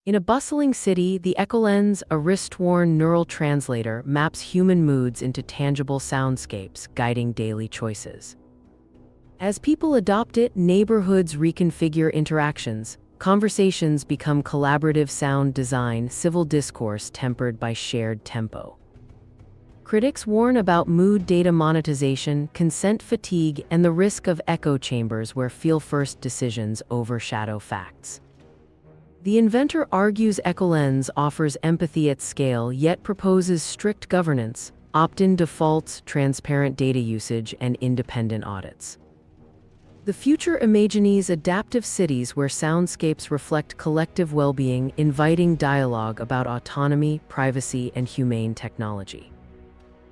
In a bustling city, the EchoLens, a wrist-worn neural translator, maps human moods into tangible soundscapes, guiding daily choices. As people adopt it, neighborhoods reconfigure interactions, conversations become collaborative sound design, civil discourse tempered by shared tempo. Critics warn about mood data monetization, consent fatigue, and the risk of echo chambers where feel-first decisions overshadow facts. The inventor argues EchoLens offers empathy at scale, yet proposes strict governance, opt-in defaults, transparent data usage, and independent audits. The future imagines adaptive cities where soundscapes reflect collective well-being, inviting dialogue about autonomy, privacy, and humane technology.